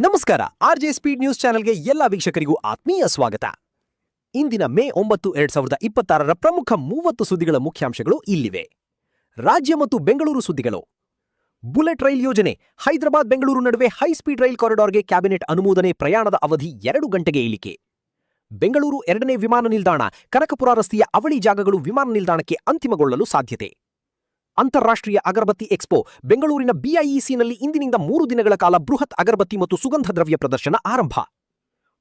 ನಮಸ್ಕಾರ. RJ speed news ಚಾನೆಲ್ಗೆ ಎಲ್ಲ ವೀಕ್ಷಕರಿಗೂ ಆತ್ಮೀಯ ಸ್ವಾಗತ. ಇಂದಿನ ಮೇ 9, 2026ರ ಪ್ರಮುಖ 30 ಸುದ್ದಿಗಳ ಮುಖ್ಯಾಂಶಗಳು ಇಲ್ಲಿವೆ. ರಾಜ್ಯ ಮತ್ತು ಬೆಂಗಳೂರು ಸುದ್ದಿಗಳು. ಬುಲೆಟ್ ರೈಲ್ ಯೋಜನೆ. ಹೈದರಾಬಾದ್ ಬೆಂಗಳೂರು ನಡುವೆ ಹೈಸ್ಪೀಡ್ ರೈಲ್ ಕಾರಿಡಾರ್ಗೆ ಕ್ಯಾಬಿನೆಟ್ ಅನುಮೋದನೆ. ಪ್ರಯಾಣದ ಅವಧಿ 2 ಗಂಟೆಗೆ ಇಳಿಕೆ. ಬೆಂಗಳೂರು 2ನೇ ವಿಮಾನ ನಿಲ್ದಾಣ. ಕನಕಪುರ ರಸ್ತೆಯ ಅವಳಿ ಜಾಗಗಳು ವಿಮಾನ ನಿಲ್ದಾಣಕ್ಕೆ ಅಂತಿಮಗೊಳ್ಳಲು ಸಾಧ್ಯತೆ. ಅಂತಾರಾಷ್ಟ್ರೀಯ ಅಗರಬತ್ತಿ ಎಕ್ಸ್ಪೋ. ಬೆಂಗಳೂರಿನ ಬಿಐಇಸಿನಲ್ಲಿ ಇಂದಿನಿಂದ 3 ದಿನಗಳ ಕಾಲ ಬೃಹತ್ ಅಗರಬತ್ತಿ ಮತ್ತು ಸುಗಂಧ ದ್ರವ್ಯ ಪ್ರದರ್ಶನ ಆರಂಭ.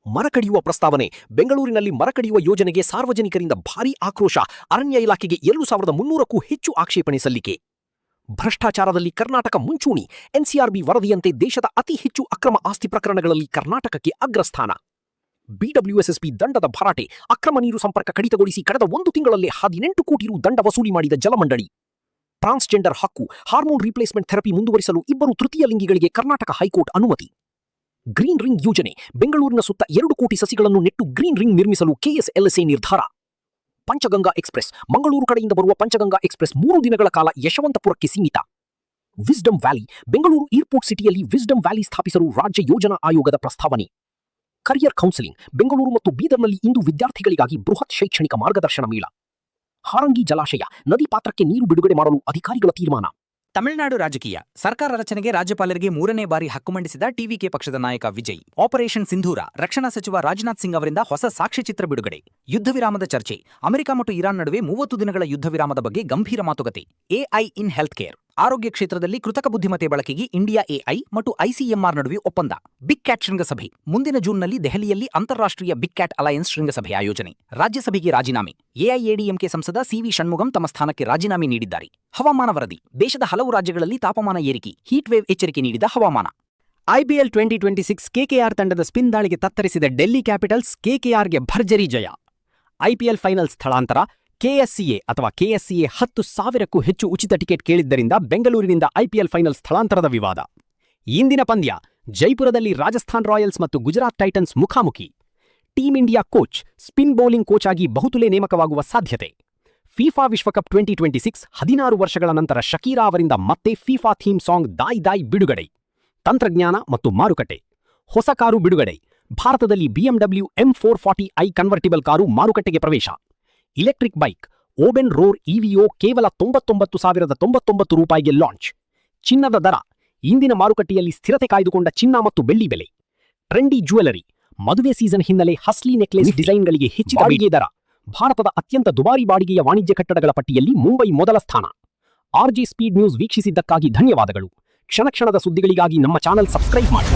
ಮರಕಡಿಯುವ ಪ್ರಸ್ತಾವನೆ. ಬೆಂಗಳೂರಿನಲ್ಲಿ ಮರಕಡಿಯುವ ಯೋಜನೆಗೆ ಸಾರ್ವಜನಿಕರಿಂದ ಭಾರೀ ಆಕ್ರೋಶ. ಅರಣ್ಯ ಇಲಾಖೆಗೆ 2300ಕ್ಕೂ ಹೆಚ್ಚು ಆಕ್ಷೇಪಣೆ ಸಲ್ಲಿಕೆ. ಭ್ರಷ್ಟಾಚಾರದಲ್ಲಿ ಕರ್ನಾಟಕ ಮುಂಚೂಣಿ. ಎನ್ಸಿಆರ್ಬಿ ವರದಿಯಂತೆ ದೇಶದ ಅತಿ ಹೆಚ್ಚು ಅಕ್ರಮ ಆಸ್ತಿ ಪ್ರಕರಣಗಳಲ್ಲಿ ಕರ್ನಾಟಕಕ್ಕೆ ಅಗ್ರಸ್ಥಾನ. ಬಿಡಬ್ಲ್ಯೂಎಸ್ಎಸ್ಪಿ ದಂಡದ ಭರಾಟೆ. ಅಕ್ರಮ ನೀರು ಸಂಪರ್ಕ ಕಡಿತಗೊಳಿಸಿ ಕಳೆದ 1 ತಿಂಗಳಲ್ಲೇ 18 ಕೋಟಿ ರು ದಂಡ ವಸೂಲಿ ಮಾಡಿದ ಜಲಮಂಡಳಿ. ಟ್ರಾನ್ಸ್ಜೆಂಡರ್ ಹಕ್ಕು. ಹಾರ್ಮೋನ್ ರೀಪ್ಲೇಸ್ಮೆಂಟ್ ಥೆರಪಿ ಮುಂದುವರಿಸಲು 2 ತೃತೀಯ ಲಿಂಗಿಗಳಿಗೆ ಕರ್ನಾಟಕ ಹೈಕೋರ್ಟ್ ಅನುಮತಿ. ಗ್ರೀನ್ ರಿಂಗ್ ಯೋಜನೆ. ಬೆಂಗಳೂರಿನ ಸುತ್ತ 2 ಕೋಟಿ ಸಸಿಗಳನ್ನು ನೆಟ್ಟು ಗ್ರೀನ್ ರಿಂಗ್ ನಿರ್ಮಿಸಲು ಕೆಎಸ್ಎಲ್ಎಸ್ಎ ನಿರ್ಧಾರ. ಪಂಚಗಂಗಾ ಎಕ್ಸ್ಪ್ರೆಸ್. ಮಂಗಳೂರು ಕಡೆಯಿಂದ ಬರುವ ಪಂಚಗಂಗಾ ಎಕ್ಸ್ಪ್ರೆಸ್ 3 ದಿನಗಳ ಕಾಲ ಯಶವಂತಪುರಕ್ಕೆ ಸೀಮಿತ. Wisdom valley. ಬೆಂಗಳೂರು ಏರ್ಪೋರ್ಟ್ ಸಿಟಿಯಲ್ಲಿ ವಿಸ್ಡಮ್ ವ್ಯಾಲಿ ಸ್ಥಾಪಿಸಲು ರಾಜ್ಯ ಯೋಜನಾ ಆಯೋಗದ ಪ್ರಸ್ತಾವನೆ. Career counselling. ಬೆಂಗಳೂರು ಮತ್ತು ಬೀದರ್ನಲ್ಲಿ ಇಂದು ವಿದ್ಯಾರ್ಥಿಗಳಿಗಾಗಿ ಬೃಹತ್ ಶೈಕ್ಷಣಿಕ ಮಾರ್ಗದರ್ಶನ ಮೇಳ. ಹಾರಂಗಿ ಜಲಾಶಯ. ನದಿ ಪಾತ್ರಕ್ಕೆ ನೀರು ಬಿಡುಗಡೆ ಮಾಡಲು ಅಧಿಕಾರಿಗಳ ತೀರ್ಮಾನ. ತಮಿಳುನಾಡು ರಾಜಕೀಯ. ಸರ್ಕಾರ ರಚನೆಗೆ ರಾಜ್ಯಪಾಲರಿಗೆ 3ನೇ ಬಾರಿ ಹಕ್ಕು ಮಂಡಿಸಿದ ಟಿವಿಕೆ ಪಕ್ಷದ ನಾಯಕ ವಿಜಯ್. ಆಪರೇಷನ್ ಸಿಂಧೂರ. ರಕ್ಷಣಾ ಸಚಿವ ರಾಜನಾಥ್ ಸಿಂಗ್ ಅವರಿಂದ ಹೊಸ ಸಾಕ್ಷ್ಯಚಿತ್ರ ಬಿಡುಗಡೆ. ಯುದ್ಧ ವಿರಾಮದ ಚರ್ಚೆ. ಅಮೆರಿಕ ಮತ್ತು ಇರಾನ್ ನಡುವೆ 30 ದಿನಗಳ ಯುದ್ಧ ವಿರಾಮದ ಬಗ್ಗೆ ಗಂಭೀರ ಮಾತುಕತೆ. AI in health care. ಆರೋಗ್ಯ ಕ್ಷೇತ್ರದಲ್ಲಿ ಕೃತಕ ಬುದ್ಧಿಮತ್ತೆ ಬಳಕೆಗೆ ಇಂಡಿಯಾ ಎಐ ಮತ್ತು ಐಸಿಎಂಆರ್ ನಡುವೆ ಒಪ್ಪಂದ. ಬಿಗ್ ಕ್ಯಾಟ್ ಶೃಂಗಸಭೆ. ಮುಂದಿನ ಜೂನ್ನಲ್ಲಿ ದೆಹಲಿಯಲ್ಲಿ ಅಂತಾರಾಷ್ಟ್ರೀಯ ಬಿಗ್ ಕ್ಯಾಟ್ ಅಲಯನ್ಸ್ ಶೃಂಗಸಭೆ ಆಯೋಜನೆ. ರಾಜ್ಯಸಭೆಗೆ ರಾಜೀನಾಮೆ. ಎಐಎಡಿಎಂಕೆ ಸಂಸದ ಸಿವಿ ಷಣ್ಮುಗಂ ತಮ್ಮ ಸ್ಥಾನಕ್ಕೆ ರಾಜೀನಾಮೆ ನೀಡಿದ್ದಾರೆ. ಹವಾಮಾನ ವರದಿ. ದೇಶದ ಹಲವು ರಾಜ್ಯಗಳಲ್ಲಿ ತಾಪಮಾನ ಏರಿಕೆ. ಹೀಟ್ ವೇವ್ ಎಚ್ಚರಿಕೆ ನೀಡಿದ ಹವಾಮಾನ. ಐಪಿಎಲ್ 2026 ಕೆಕೆಆರ್ ತಂಡದ ಸ್ಪಿನ್ ದಾಳಿಗೆ ತತ್ತರಿಸಿದ ಡೆಲ್ಲಿ ಕ್ಯಾಪಿಟಲ್ಸ್. ಕೆಕೆಆರ್ಗೆ ಭರ್ಜರಿ ಜಯ. ಐಪಿಎಲ್ ಫೈನಲ್ ಸ್ಥಳಾಂತರ. ಕೆಎಸ್ಸಿಎ ಅಥವಾ ಕೆಎಸ್ಸಿಎ 10,000ಕ್ಕೂ ಹೆಚ್ಚು ಉಚಿತ ಟಿಕೆಟ್ ಕೇಳಿದ್ದರಿಂದ ಬೆಂಗಳೂರಿನಿಂದ ಐಪಿಎಲ್ ಫೈನಲ್ ಸ್ಥಳಾಂತರದ ವಿವಾದ. ಇಂದಿನ ಪಂದ್ಯ. ಜೈಪುರದಲ್ಲಿ ರಾಜಸ್ಥಾನ್ ರಾಯಲ್ಸ್ ಮತ್ತು ಗುಜರಾತ್ ಟೈಟನ್ಸ್ ಮುಖಾಮುಖಿ. Team India coach. Spin bowling coach ಆಗಿ ಬಹುತುಲೆ ನೇಮಕವಾಗುವ ಸಾಧ್ಯತೆ. ಫಿಫಾ ವಿಶ್ವಕಪ್ 2026. 16 ವರ್ಷಗಳ ನಂತರ ಶಕೀರಾ ಅವರಿಂದ ಮತ್ತೆ ಫಿಫಾ ಥೀಮ್ ಸಾಂಗ್ ದಾಯ್ ದಾಯ್ ಬಿಡುಗಡೆ. ತಂತ್ರಜ್ಞಾನ ಮತ್ತು ಮಾರುಕಟ್ಟೆ. ಹೊಸ ಕಾರು ಬಿಡುಗಡೆ. ಭಾರತದಲ್ಲಿ ಬಿಎಂಡಬ್ಲ್ಯೂ M440i ಕನ್ವರ್ಟಿಬಲ್ ಕಾರು ಮಾರುಕಟ್ಟೆಗೆ ಪ್ರವೇಶ. Electric bike. ಓಬೆನ್ ರೋರ್ ಇವಿಒ ಕೇವಲ 99,099 ರೂಪಾಯಿಗೆ ಲಾಂಚ್. ಚಿನ್ನದ ದರ. ಇಂದಿನ ಮಾರುಕಟ್ಟೆಯಲ್ಲಿ ಸ್ಥಿರತೆ ಕಾಯ್ದುಕೊಂಡ ಚಿನ್ನ ಮತ್ತು ಬೆಳ್ಳಿ ಬೆಲೆ. Trendy jewellery. ಮದುವೆ ಸೀಸನ್ ಹಿನ್ನೆಲೆ ಹಸ್ಲಿ ನೆಕ್ಲೆಸ್ ಡಿಸೈನ್ಗಳಿಗೆ ಹೆಚ್ಚಿದ ಬಾಡಿಗೆ ದರ. ಭಾರತದ ಅತ್ಯಂತ ದುಬಾರಿ ಬಾಡಿಗೆಯ ವಾಣಿಜ್ಯ ಕಟ್ಟಡಗಳ ಪಟ್ಟಿಯಲ್ಲಿ ಮುಂಬೈ ಮೊದಲ ಸ್ಥಾನ. ಆರ್ಜೆ ಸ್ಪೀಡ್ ನ್ಯೂಸ್ ವೀಕ್ಷಿಸಿದ್ದಕ್ಕಾಗಿ ಧನ್ಯವಾದಗಳು. ಕ್ಷಣ ಕ್ಷಣದ ಸುದ್ದಿಗಳಿಗಾಗಿ ನಮ್ಮ ಚಾನೆಲ್ ಸಬ್ಸ್ಕ್ರೈಬ್ ಮಾಡಿ.